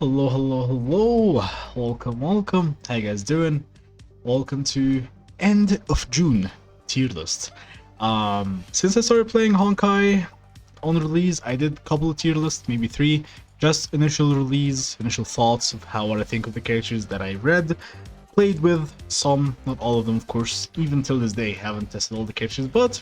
Hello, hello, hello. Welcome. How you guys doing? Welcome to end of June tier list. Since I started playing Honkai on release, I did a couple of tier lists, maybe three. Just initial release, initial thoughts of what I think of the characters that I read, played with, some, not all of them, of course. Even till this day, haven't tested all the characters, but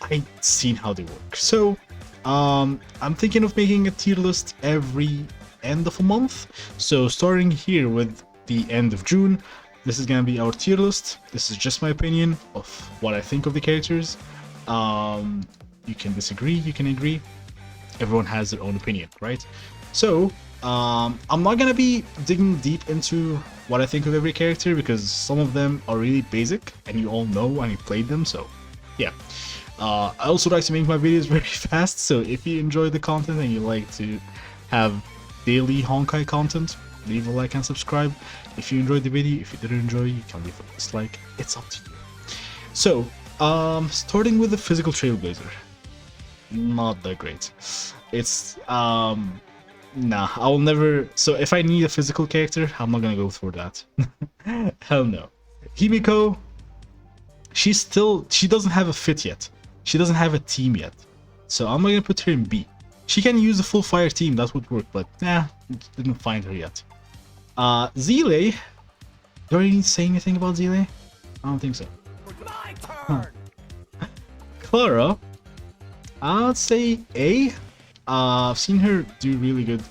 I've seen how they work. So, I'm thinking of making a tier list every end of a month. So starting here with the end of June, this is gonna be our tier list. This is just my opinion of what I think of the characters. You can disagree, you can agree. Everyone has their own opinion, right? So, I'm not gonna be digging deep into what I think of every character because some of them are really basic and you all know and you played them, so yeah. I also like to make my videos very fast, so if you enjoy the content and you like to have daily Honkai content, leave a like and subscribe. If you enjoyed the video, if you didn't enjoy, you can leave a dislike. It's up to you. So, starting with the physical Trailblazer. Not that great. It's, nah, I will never... So if I need a physical character, I'm not gonna go for that. Hell no. Himiko, she doesn't have a fit yet. She doesn't have a team yet. So I'm not gonna put her in B. She can use a full fire team, that would work, but nah, didn't find her yet. Zile, do I need to say anything about Zile? I don't think so. My turn. Clara, I'd say A. I've seen her do really good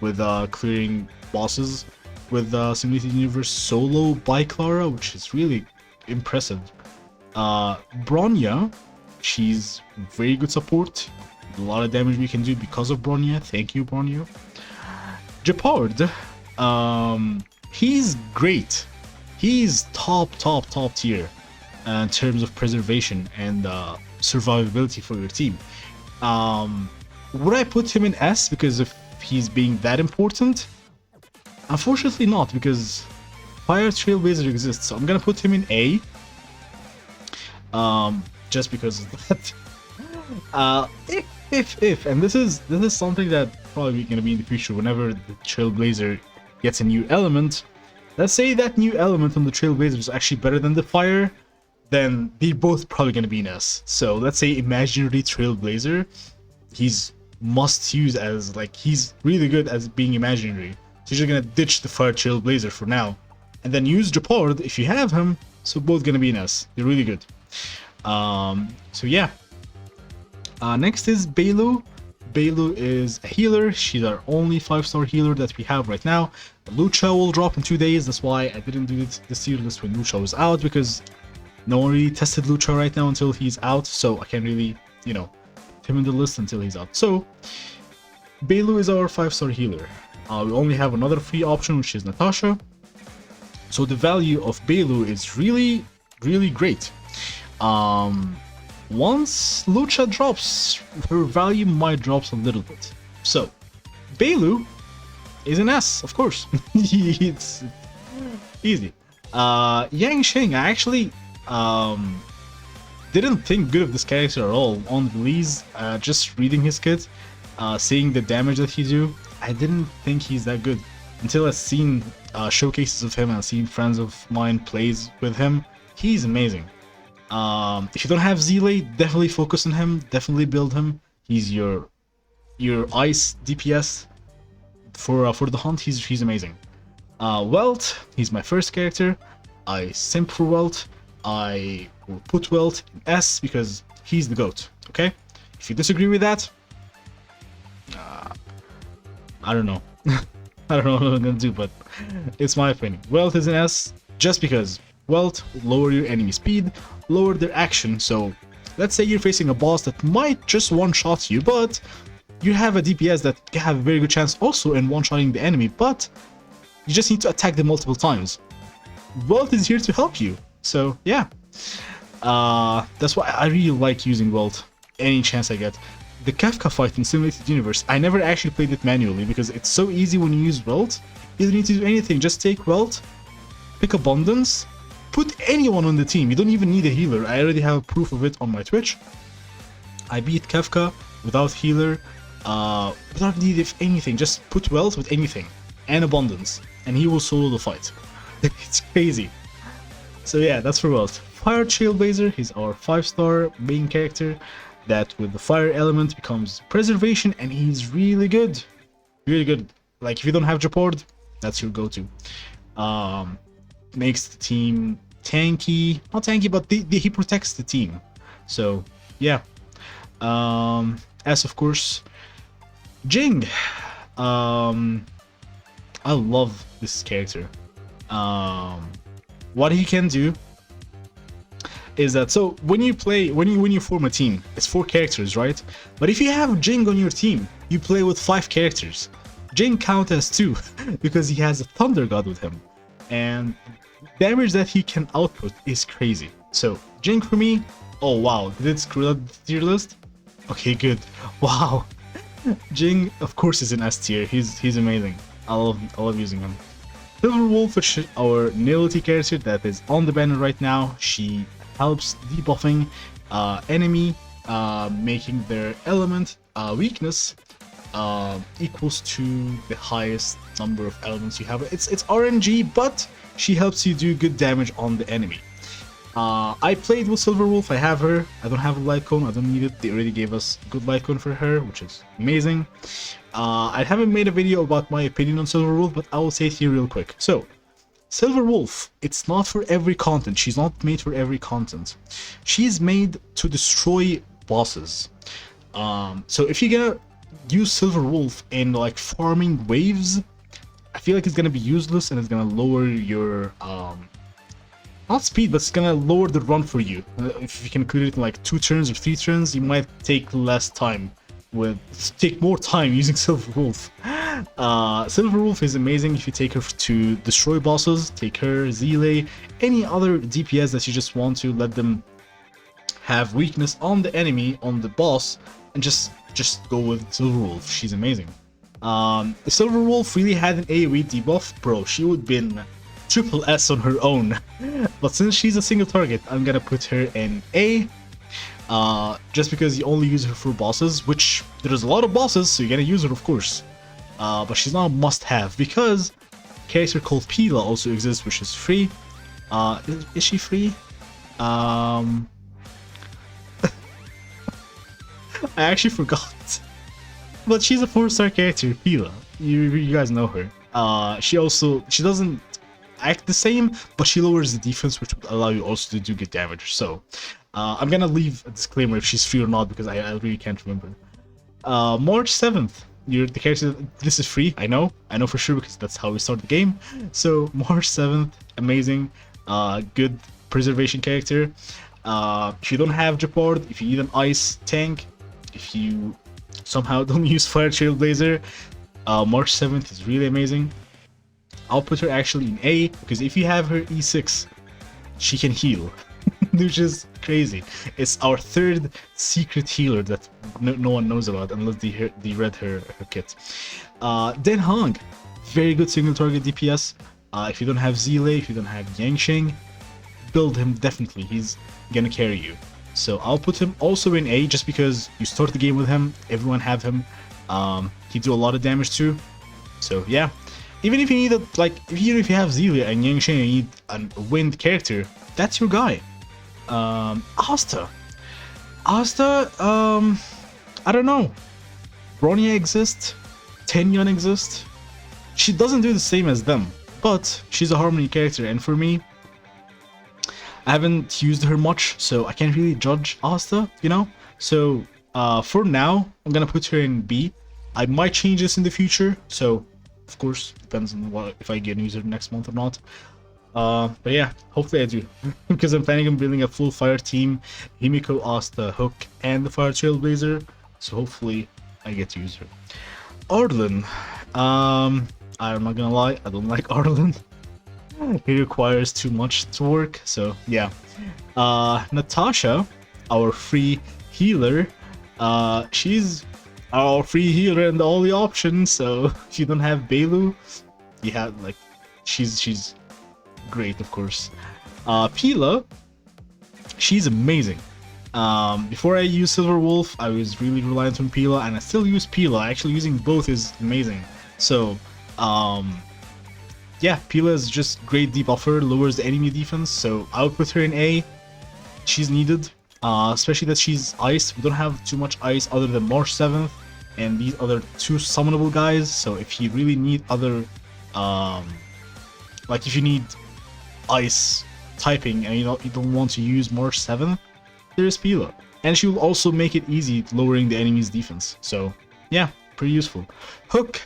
with clearing bosses with Simulated Universe solo by Clara, which is really impressive. Bronya, she's very good support. A lot of damage we can do because of Bronya. Thank you, Bronya. Japard, he's great. He's top tier in terms of preservation and survivability for your team. Would I put him in S because of he's being that important? Unfortunately not, because Fire Trailblazer exists, so I'm gonna put him in A. Just because of that. If and this is something that probably gonna be in the future whenever the Trailblazer gets a new element. Let's say that new element on the Trailblazer is actually better than the fire, then they both probably gonna be in S. So let's say imaginary Trailblazer, he's must use as like he's really good as being imaginary. So you're just gonna ditch the fire Trailblazer for now, and then use Japard if you have him. So both gonna be in S. They're really good. So yeah. Next is Bailu. Bailu is a healer. She's our only 5-star healer that we have right now. Lucha will drop in 2 days. That's why I didn't do this tier list when Lucha was out, because no one really tested Lucha right now until he's out. So I can't really, you know, put him in the list until he's out. So Bailu is our 5-star healer. We only have another free option, which is Natasha. So the value of Bailu is really great. Once Lucha drops, her value might drop a little bit. So, Bailu is an S, of course. It's easy. Yang Sheng, I actually didn't think good of this character at all on release. Just reading his kit, seeing the damage that he do, I didn't think he's that good until I've seen showcases of him and I've seen friends of mine plays with him. He's amazing. If you don't have Zile, definitely focus on him. Definitely build him. He's your ice DPS for the hunt. He's amazing. Welt, he's my first character. I simp for Welt. I will put Welt in S because he's the GOAT. Okay. If you disagree with that, I don't know. I don't know what I'm gonna do, but it's my opinion. Welt is an S just because Welt will lower your enemy speed, lower their action. So let's say you're facing a boss that might just one-shot you, but you have a DPS that can have a very good chance also in one-shotting the enemy, but you just need to attack them multiple times. Welt is here to help you. So yeah, that's why I really like using Welt any chance I get. The Kafka fight in Simulated Universe, I never actually played it manually because it's so easy when you use Welt. You don't need to do anything, just take Welt, pick Abundance, put anyone on the team. You don't even need a healer. I already have proof of it on my Twitch. I beat Kafka without healer without need of anything. Just put wealth with anything and abundance, and he will solo the fight. It's crazy. So yeah, that's for wealth. Fire Trailblazer, he's our 5-star main character that with the fire element becomes preservation, and he's really good. Really good. Like if you don't have Japord, that's your go-to. Makes the team tanky. Not tanky, but he protects the team. So yeah. As of course, Jing. I love this character. What he can do is that, so when you form a team, it's 4 characters, right? But if you have Jing on your team, you play with 5 characters. Jing counts as 2 because he has a Thunder God with him, and damage that he can output is crazy. So Jing for me, oh wow, did it screw up the tier list? Okay, good. Wow. Jing, of course, is in S tier. He's amazing. I love using him. Silver Wolf, which is our Nility character that is on the banner right now. She helps debuffing enemy, making their element weakness equals to the highest number of elements you have. It's RNG, but she helps you do good damage on the enemy. I played with Silver Wolf. I have her. I don't have a light cone. I don't need it. They already gave us good light cone for her, which is amazing. I haven't made a video about my opinion on Silver Wolf, but I will say it here real quick. So, Silver Wolf, it's not for every content. She's not made for every content. She's made to destroy bosses. So if you're gonna use Silver Wolf in like farming waves, I feel like it's gonna be useless and it's gonna lower your not speed, but it's gonna lower the run for you. If you can clear it in like 2 turns or 3 turns, you might take less time take more time using Silver Wolf. Silver Wolf is amazing if you take her to destroy bosses. Take her, Zile, any other DPS that you just want to let them have weakness on the enemy, on the boss, and just go with Silver Wolf. She's amazing. If Silver Wolf really had an AoE debuff, bro, she would have been triple S on her own. But since she's a single target, I'm gonna put her in A. Just because you only use her for bosses, which there's a lot of bosses, so you're gonna use her, of course. But she's not a must-have because a character called Pila also exists, which is free. Is she free? I actually forgot. But she's a 4-star character, Pila. You guys know her. She doesn't act the same, but she lowers the defense, which would allow you also to do good damage. So I'm gonna leave a disclaimer if she's free or not, because I really can't remember. March 7th, you're the character. This is free, I know for sure, because that's how we start the game. So March 7th, amazing, good preservation character. If you don't have Japard, if you need an ice tank, if you somehow don't use Fire Trailblazer, March 7th is really amazing. I'll put her actually in A, because if you have her E6, she can heal, which is crazy. It's our 3rd secret healer that no one knows about unless they read her kit. Den Hong, very good single target DPS. If you don't have Zile, if you don't have Yangsheng, build him definitely. He's gonna carry you. So I'll put him also in A, just because you start the game with him, everyone have him. He do a lot of damage too. So yeah. Even if you need even if you have Zile and Yangsheng and you need a wind character, that's your guy. Asta, I don't know. Bronya exists, Tenyon exists. She doesn't do the same as them, but she's a harmony character, and for me, I haven't used her much, so I can't really judge Asta, you know? So, for now, I'm gonna put her in B. I might change this in the future, so of course, depends on if I get an user next month or not. But yeah, hopefully I do, because I'm planning on building a full fire team, Himiko, Asta, Hook, and the Fire Trailblazer, so hopefully I get to use her. Arlen, I'm not gonna lie, I don't like Arlen. He requires too much to work, so yeah. Natasha, our free healer, she's our free healer and the only option, so if you don't have Bailu, you have she's great, of course. Pila, she's amazing. Before I used Silver Wolf, I was really reliant on Pila, and I still use Pila. Actually, using both is amazing. So, yeah, Pila is just great debuffer, lowers the enemy defense. So I would put her in A. She's needed, especially that she's ice. We don't have too much ice other than March 7th and these other two summonable guys. So if you really need other, like if you need ice typing and you don't want to use March 7th, there's Pila. And she will also make it easy lowering the enemy's defense. So yeah, pretty useful. Hook,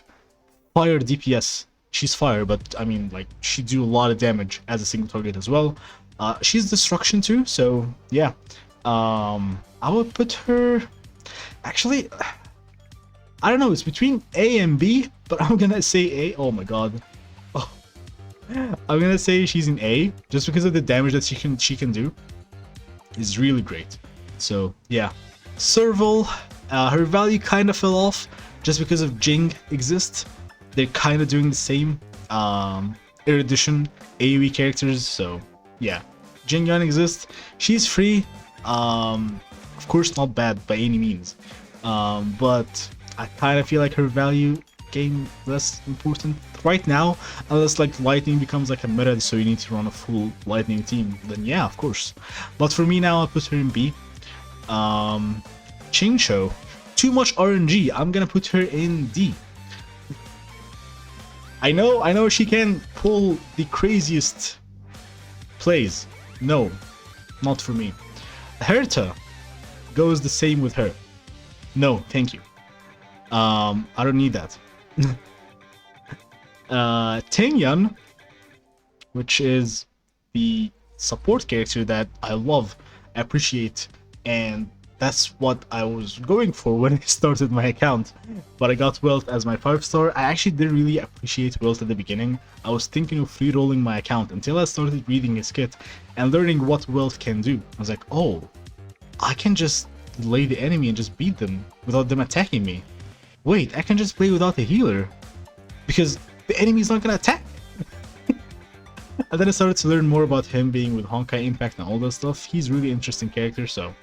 fire DPS. She's fire, but I mean, like, she do a lot of damage as a single target as well. She's destruction too, so yeah. I would put her... Actually, I don't know, it's between A and B, but I'm gonna say A. Oh my god. Oh. I'm gonna say she's in A, just because of the damage that she can do. Is really great. So yeah. Serval, her value kind of fell off, just because of Jing exists. They're kind of doing the same erudition AoE characters, so yeah. Jing Yuan exists. She's free. Of course, not bad by any means, but I kind of feel like her value gained less important right now, unless like lightning becomes like a meta, so you need to run a full lightning team. Then yeah, of course. But for me now, I'll put her in B. Qingqiu, too much RNG. I'm gonna put her in D. I know she can pull the craziest plays. No, not for me. Herta goes the same with her. No, thank you. I don't need that. Tengyun, which is the support character that I love, appreciate, and that's what I was going for when I started my account, but I got Wealth as my 5-star. I actually didn't really appreciate Wealth at the beginning. I was thinking of free-rolling my account until I started reading his kit and learning what Wealth can do. I was like, oh, I can just lay the enemy and just beat them without them attacking me. Wait, I can just play without a healer because the enemy's not gonna attack. And then I started to learn more about him being with Honkai Impact and all that stuff. He's a really interesting character, so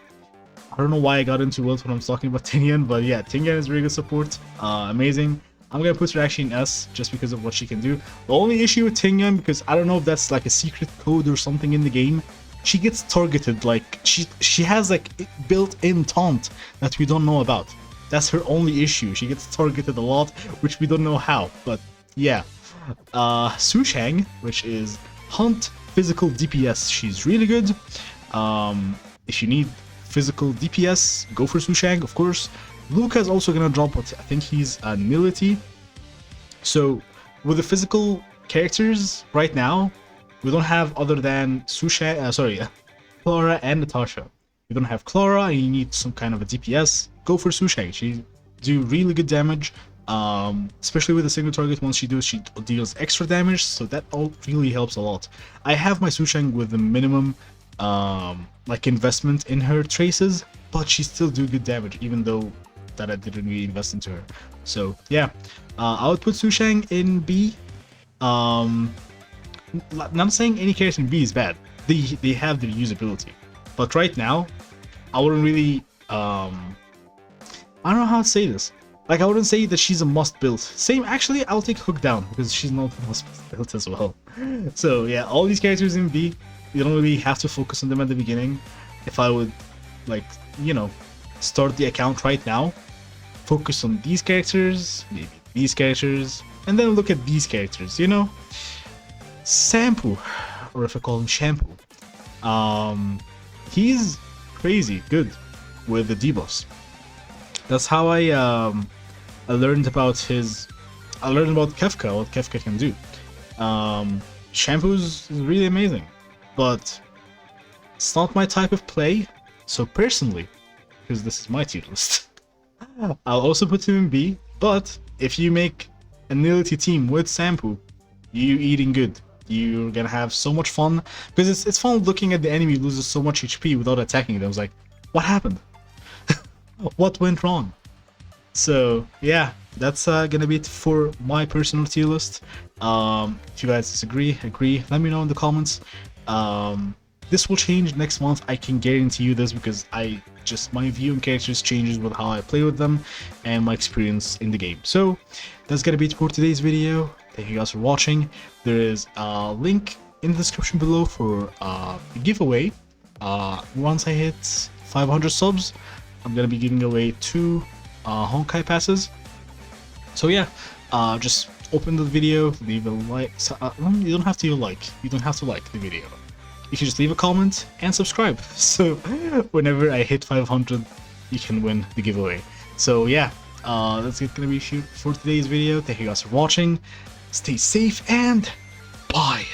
I don't know why I got into Wealth when I was talking about Tengyun, but yeah, Tengyun is really good support. Amazing. I'm gonna put her actually in S just because of what she can do. The only issue with Tengyun, because I don't know if that's like a secret code or something in the game, she gets targeted. Like she has like built-in taunt that we don't know about. That's her only issue. She gets targeted a lot, which we don't know how. But yeah, Sushang, which is Hunt physical DPS. She's really good. If you need physical DPS, go for Sushang, of course. Luca is also gonna drop, but I think he's a nility. So with the physical characters right now, we don't have other than Sushang, Clara and Natasha. You don't have Clara and you need some kind of a DPS, go for Sushang. She do really good damage, especially with a single target. Once she deals extra damage, so that all really helps a lot. I have my Sushang with the minimum like investment in her traces, but she still do good damage even though that I didn't really invest into her. So yeah, I would put Sushang in B. Not saying any character in B is bad. They have their usability, but right now I wouldn't really I don't know how to say this. Like, I wouldn't say that she's a must build. Same, actually, I'll take Hook down because she's not a must build as well. So yeah, all these characters in B, you don't really have to focus on them at the beginning. If I would, like, you know, start the account right now, focus on these characters, maybe these characters, and then look at these characters, you know? Sampu, or if I call him Shampoo, he's crazy good with the debuffs. That's how I learned about Kefka, what Kefka can do. Shampoo's really amazing, but it's not my type of play. So personally, because this is my tier list, I'll also put him in B. But if you make a nility team with Sampu, you eating good. You're gonna have so much fun because it's fun looking at the enemy loses so much HP without attacking it. I was like, what happened? What went wrong? So yeah, that's gonna be it for my personal tier list. If you guys disagree, agree, let me know in the comments. This will change next month, I can guarantee you this, because my view on characters changes with how I play with them and my experience in the game. So that's gonna be it for today's video. Thank you guys for watching. There is a link in the description below for a giveaway. Once I hit 500 subs, I'm gonna be giving away 2 Honkai passes. So yeah, just open the video, leave a like. You don't have to like. You don't have to like the video. You can just leave a comment and subscribe. So whenever I hit 500, you can win the giveaway. So yeah, that's gonna be it for today's video. Thank you guys for watching. Stay safe and bye.